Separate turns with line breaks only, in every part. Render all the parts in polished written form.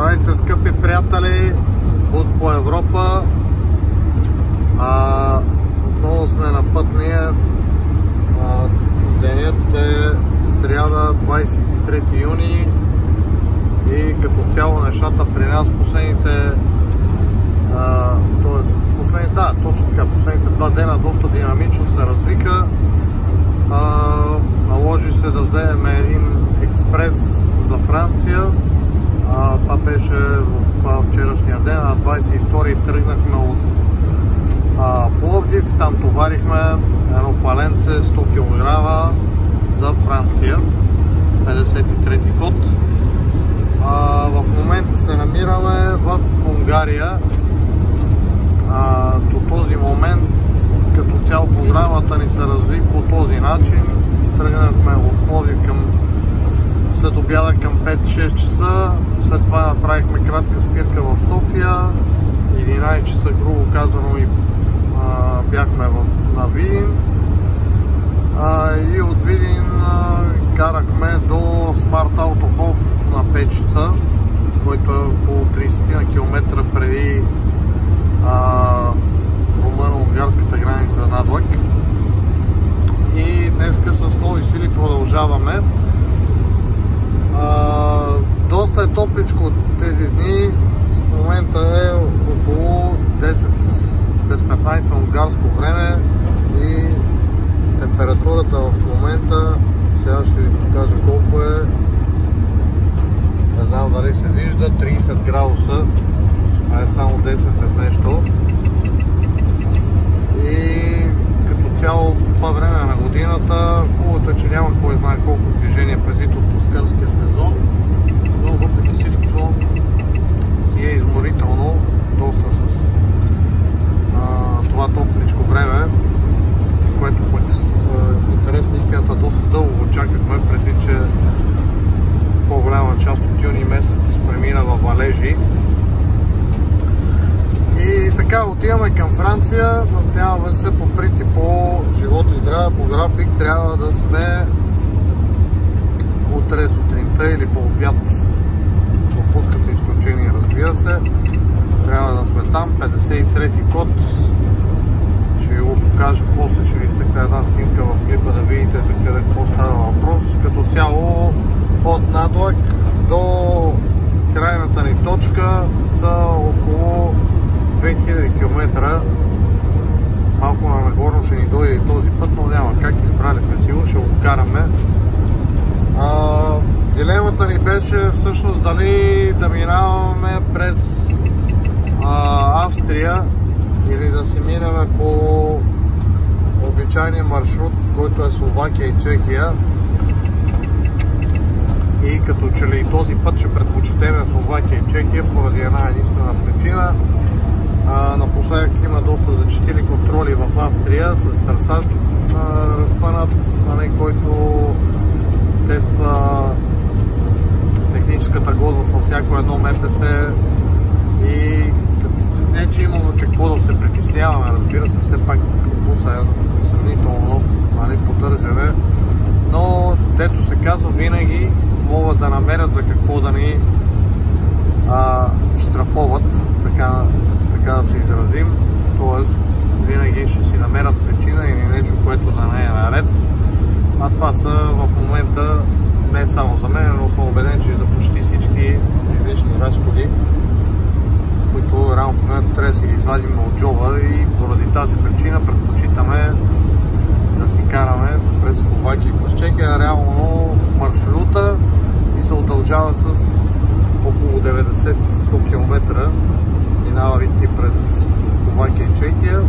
Здравейте, скъпи приятели, с бус по Европа. Отново сме на път ние. Денят е сряда, 23 юни и като цяло нещата при нас последните последните 2 дена доста динамично се развика. Наложи се да вземем един експрес за Франция. Това беше в вчерашния ден, на 22-и тръгнахме от Пловдив. Там товарихме едно паленце 100 кг за Франция, 53-ти код. В момента се намираме в Унгария. До този момент като цяло програмата ни се разви по този начин. Тръгнахме от Пловдив след обяда към 5-6 часа. След това направихме кратка спирка в София. 11 часа, грубо казано, и бяхме на Видин. И от Видин карахме до Smart Autohof на Печица, който е около 30 км преди румъно-унгарската граница Надлък. И днеска с нови сили продължаваме. Доста е топличко тези дни. В момента е около 10 без 15 унгарско време и температурата в момента, сега ще ви покажа колко е, не знам дали се вижда, 30 градуса, а е само 10 без нещо. И като цяло това време на годината, хубавото е, че няма кой знае колко движение предвид отпускарския сезон, но въпреки всичкото си е изморително, доста с това топличко време, което пък в интерес на истината доста дълго чакахме, предвид че по-голяма част от юни месец премина във валежи. И така, отиваме към Франция, надяваме се по принцип по живот и здраве, по график трябва да сме утре сутринта или по обяд. Допускате изключение, разбира се. Трябва да сме там, 53-ти код. Ще ви го покажа после, ще ви цъкна една снимка в клипа да видите за къде какво става въпрос. Като цяло от Надлък до крайната ни точка са около 2000 км. Малко на нагорно ще ни дойде и този път, но няма как, избрали сме сила, ще го караме. Дилемата ни беше всъщност дали да минаваме през Австрия или да си минеме по обичайния маршрут, който е Словакия и Чехия. И като че ли и този път ще предпочетеме Словакия и Чехия поради една единствена причина. Напоследък има доста зачестили контроли в Австрия с търсачки разпънат, който тества техническата годност на всяко едно МПС. И не, че имаме какво да се притесняваме, разбира се, все пак буса е сравнително нов, поддържане, но дето се казва, винаги могат да намерят за какво да ни штрафоват, така да се изразим, т.е. винаги ще си намерят причина или нещо, което да не е наред, а това са в момента не само за мен, но съм убеден, че и за почти всички излишни разходи, които реално погледнато трябва да си ги извадим от джоба, и поради тази причина предпочитаме да си караме през Словакия и през Чехия. Реално маршрута и се удължава с около 90-100 км, минавайки през Словакия и Чехия.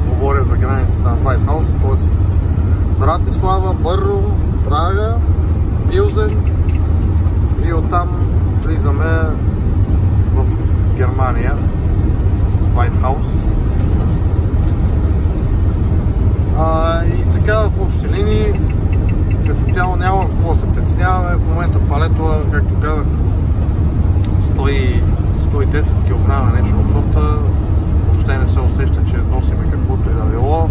Говоря за границата на Вайтхаус, т.е. Братислава, Бърно, Прага, Пилзен и оттам влизаме в Германия, Вайтхаус. И така в общи линии, като цяло няма какво да се притесняваме. В момента палето, както казах, 110 кг, нещо от сорта. Въобще не се усеща, че носиме каквото и да било.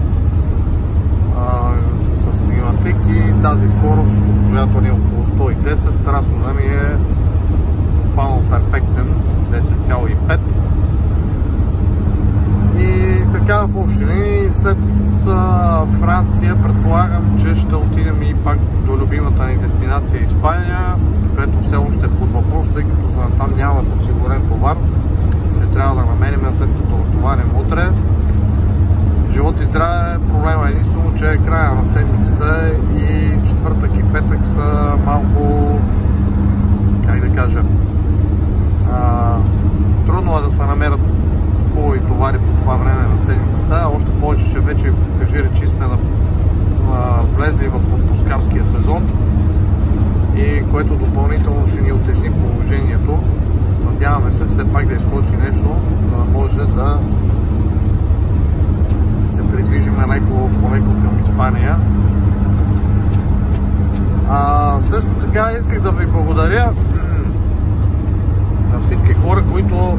С климатик и тази скорост, която ни е около 110, разхода ни е буквално перфектно. общини. След Франция предполагам, че ще отидем и пак до любимата ни дестинация Испания, което все още е под въпрос, тъй като за там няма подсигурен товар. Ще трябва да намерим след като разтоварим утре. Живот и здраве, проблема е единствено, че е края на седмицата и четвъртък и петък са малко, как да кажа, трудно е да се намерят хубави товари по това време на седмицата. Още повече, че вече, кажи речи, сме влезли в отпускарския сезон, и което допълнително ще ни утежни положението. Надяваме се все пак да изкочи нещо, да може да се придвижиме по-леко към Испания. Също така исках да ви благодаря на всички хора, които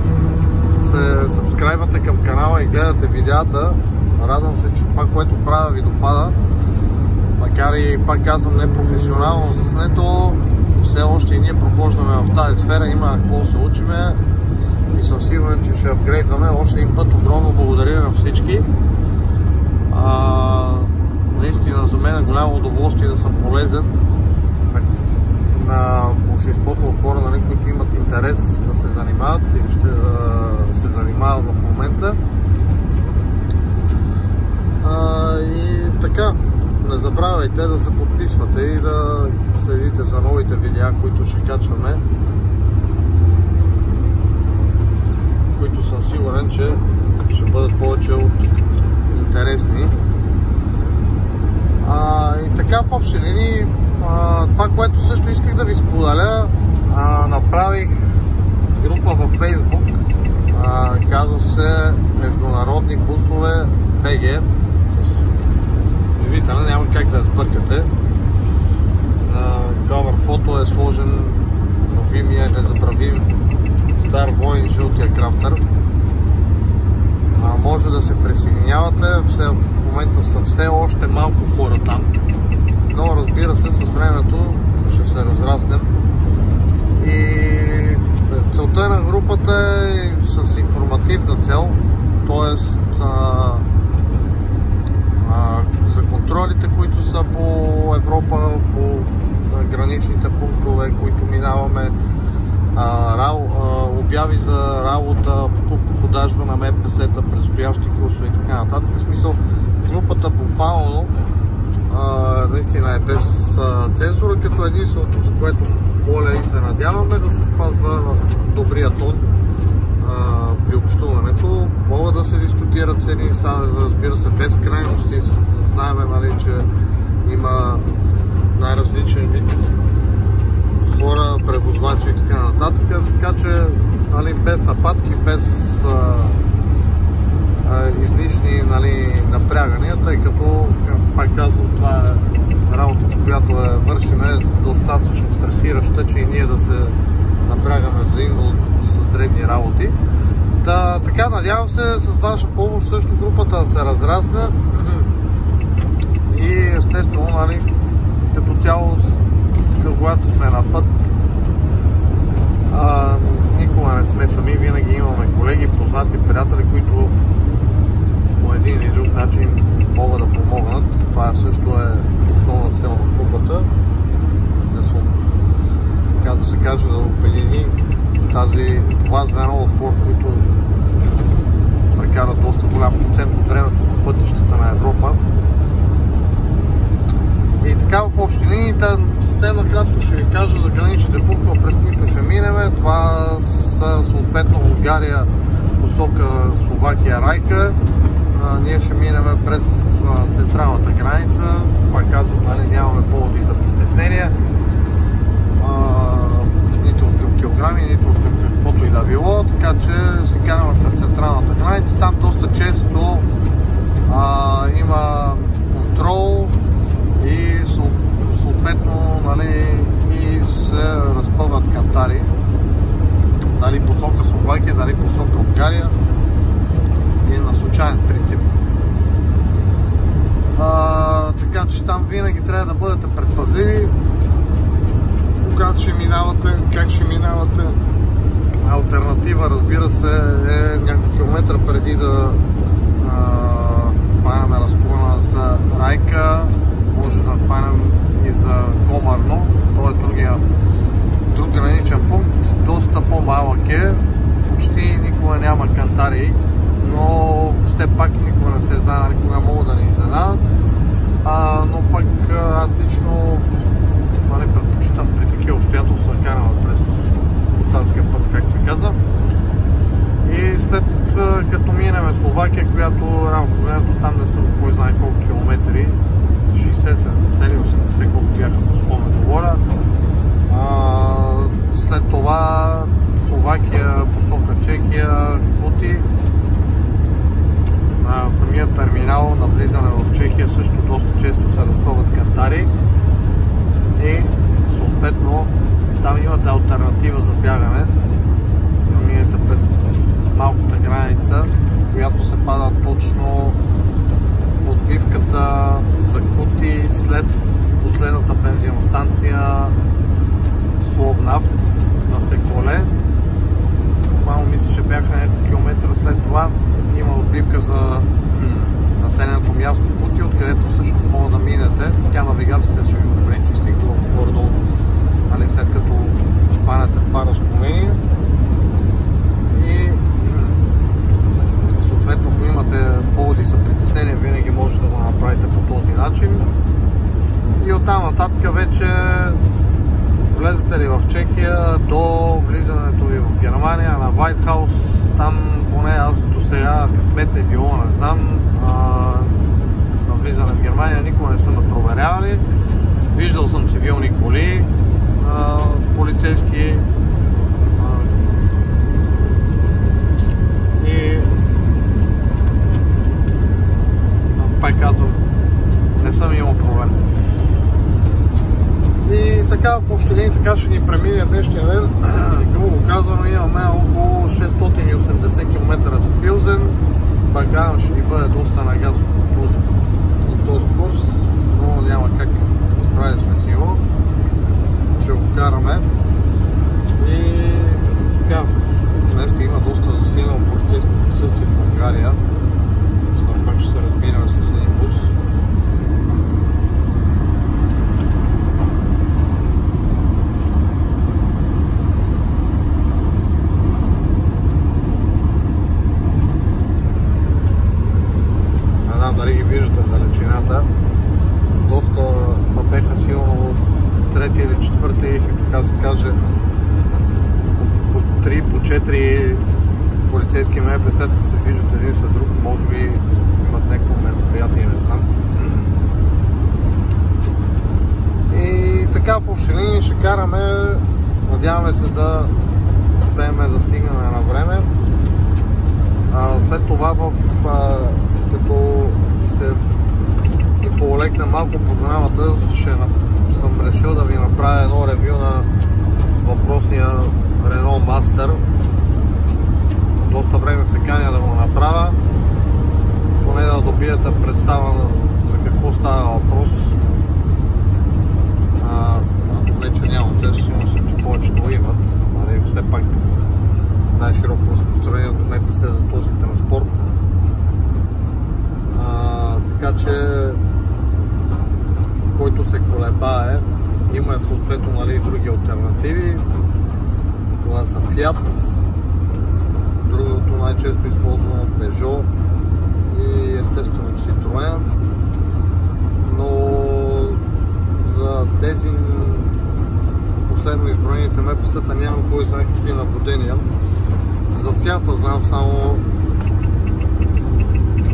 се сабскрайбвате към канала и гледате видеята. Радвам се, че това, което правя, ви допада. Макар и, пак казвам, непрофесионално заснето, все още и ние прохождаме в тази сфера, има какво да се учиме и съм сигурен, че ще апгрейдваме. Още един път огромно благодаря на всички. Наистина за мен е голямо удоволствие да съм полезен на большинството от хора, които имат интерес да се занимават или ще се занимават в момента. И така, не забравяйте да се подписвате и да следите за новите видеа, които ще качваме, които съм сигурен, че ще бъдат повече от интересни. И така, в общи линии, това, което също исках да ви споделя, направих група във Facebook, казва се Международни бусове БГ, с видите, няма как да я сбъркате. Кавър фото е сложен любимия незабравим стар воин, жълтия крафтър. Може да се присъединявате, в момента са все още малко хора там, но разбира се, с времето ще се разраснем. И целта на групата е с информативна цел, т.е. за контролите, които са по Европа, по граничните пунктове, които минаваме, обяви за работа, покупко-продажба на МПС-та, предстоящи курсове и така нататък. В смисъл, групата буквално наистина е без цензура, като единственото, за което моля и се надяваме, да се спазва добрия тон при общуването. Могат да се дискутират цени, разбира се, без крайности. Знаем, нали, че има най-различен вид хора, превозвачи и така нататък, така че, нали, без нападки, без излишни, нали, напрягания, тъй като, пак казвам, това е работата, която вършим, е достатъчно стресираща, че и ние да се напрягаме взаимно с дребни работи. Така, надявам се с ваша помощ също групата да се разрасне и естествено, нали, като цяло, когато сме на път, никога не сме сами, винаги имаме колеги, познати, приятели, които по един или друг начин могат да помогнат. Това също е основна цел на групата, така да се каже, да обедини това звено от хора, които прекарат доста голям процент от времето по пътищата на Европа. И така, в общи линии, съвсем накратко ще ви кажа за граничните пунктове, през които ще минем. Това са съответно Унгария, посока Словакия, Райка. Ние ще минем през централната граница. Пак казвам, нали, нямаме поводи за притеснения. Нито от към килограми, нито от към каквото и да било. Така че се караме през централната граница. Там доста често има контрол и съответно, нали, и се разпъват кантари, дали посока Словакия, дали посока Унгария, и на случайен принцип. Така че там винаги трябва да бъдете предпазливи когато ще минавате, как ще минавате. Алтернатива, разбира се, е няколко километра преди да хванаме разклона за Райка, може да хванем и за Комарно. Това е друг граничен пункт, доста по-малък е, почти никога няма кантари, но все пак никога не се знае, никога могат да ни изненадат. Но пък аз лично предпочитам при такива обстоятелства да карам през Ботанския път, както ви каза. И след като минем Словакия, която рано погледнато там не са кой знае колко километри, 60, 70, 80, колко бяха по спомен говоря. След това Словакия, посока Чехия, Кути. На самия терминал на влизане в Чехия също доста често се разпъват кантари и съответно там имате алтернатива за бягане. Минете през малката граница, която се пада точно отбивката за Кути след последната бензиностанция Словнафт на Секоле. Буквално мисля, че бяха няколко километра след това. Има отбивка за населеното място Кути, откъдето всъщност мога да минете. Тя навигацията ще ви ограничи стигнало горе-долу, след като хванете това разклонение. И съответно, ако имате поводи за притеснение, винаги може да го направите по този начин. И оттам нататък вече влезете ли в Чехия до влизането ви в Германия на Вайтхаус, там поне аз до сега късмет ли било, не знам, на влизане в Германия никога не са ме проверявали. Виждал съм цивилни коли, полицейски и пак казвам, не съм имал проблем. И така в общи линии така ще ни премине днешния ден. Грубо казваме, имаме около 680 км до Пилзен. Багажът ще ни бъде доста на газ от този курс, но няма как, справили сме си го. Ще го караме. И така, днеска има доста засилено полицейско присъствие в Унгария. След пак ще се разбираме с един бус. Дали ги виждате в далечината. Доста беха силно трети или четвърти, така се каже, по 3, по 4 полицейски МПС-та се движат един след друг, може би имат някакво мероприятие, не знам. И така в общи линии ще караме, надяваме се да успеем да стигнем на време. След това като се полекна малко програмата, съм решил да ви направя едно ревю на въпросния Renault Master. Доста време се каня да го направя, поне да добиете представа за какво става въпрос. Ако вече нямате, сигурно съм, че повечето имат, все пак най-широко разпространението МПС за този транспорт. Така че който се колебае, има съответно и други алтернативи. Това са Fiat, другото най-често използвано Peugeot и естествено Citroën, но за тези последно изброените МПС-та няма кой знае какви наблюдения. За Fiat знам само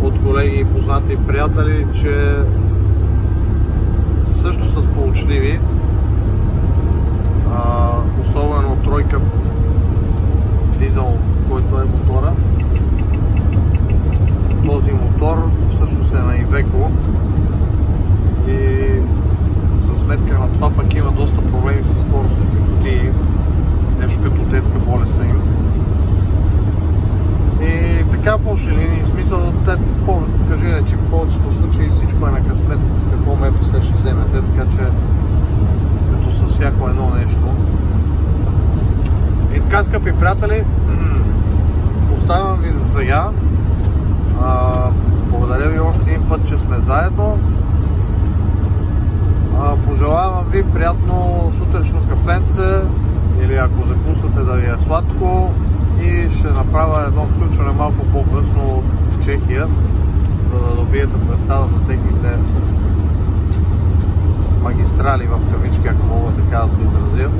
от колеги, познати и приятели, че също са сполучливи, особено тройка дизел, който е мотора. Този мотор всъщност е на Iveco и за сметка на това пък има доста проблеми с скоростните кутии, нещо като детска болест са им. И така в общи линии, смисъл, кажи речи, в повечето случаи всичко е на късмет, какво МПС ще вземете, така че като с всяко едно нещо. И така, скъпи приятели, оставям ви за сега. Благодаря ви още един път, че сме заедно. Пожелавам ви приятно сутрешно кафенце или ако закусвате да ви е сладко, и ще направя едно включване малко по-късно от Чехия, за да добиете представа за техните магистрали в кавички, ако мога така да се изразя.